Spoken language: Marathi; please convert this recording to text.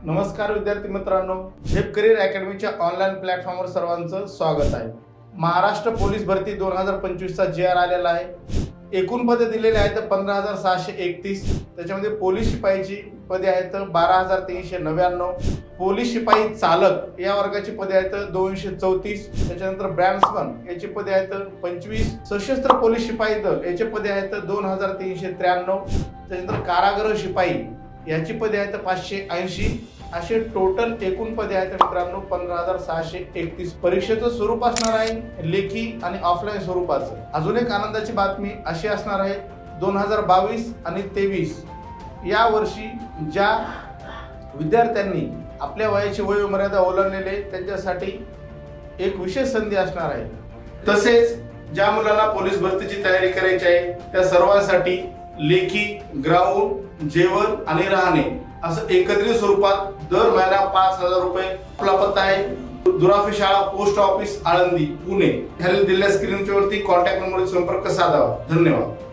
नमस्कार विद्यार्थी मित्रांनो, झेप करिअर अकॅडमीच्या ऑनलाईन प्लॅटफॉर्मवर सर्वांचं स्वागत आहे। महाराष्ट्र पोलीस भरती 2025 चा जी आर आलेला आहे। एकूण पदे दिलेली आहेत 15,631। त्याच्यामध्ये पोलीस शिपाईची पदे आहेत 12,399। पोलीस शिपाई चालक या वर्गाची पदे आहेत 234। त्याच्यानंतर ब्रॅंड्समन याची पदे आहेत 25। सशस्त्र पोलीस शिपाई दल याची पदे आहेत 2,393। त्याच्यानंतर कारागृह शिपाई याची पदे आहेत 580। असे टोटल एकूण पदे आहेत मित्रांनो 15,631। परीक्षेचं स्वरूप असणार आहे लेखी आणि ऑफलाईन स्वरूपाचं। अजून एक आनंदाची बातमी अशी असणार आहे 2022 आणि 23 या वर्षी ज्या विद्यार्थ्यांनी आपल्या वयाची वयोमर्यादा ओलांडलेले त्यांच्यासाठी एक विशेष संधी असणार आहे। तसेच ज्या मुलांना पोलीस भरतीची तयारी करायची आहे त्या सर्वांसाठी लेखी, ग्राउंड, जेवण आणि राहणे असं एकत्रित स्वरूपात दर महिना 5,000 रुपये। आपला पत्ता आहे दुराफी शाळा, पोस्ट ऑफिस, आळंदी, पुणे। खालील दिलेल्या स्क्रीनच्या वरती कॉन्टॅक्ट नंबरवर संपर्क साधावा। धन्यवाद।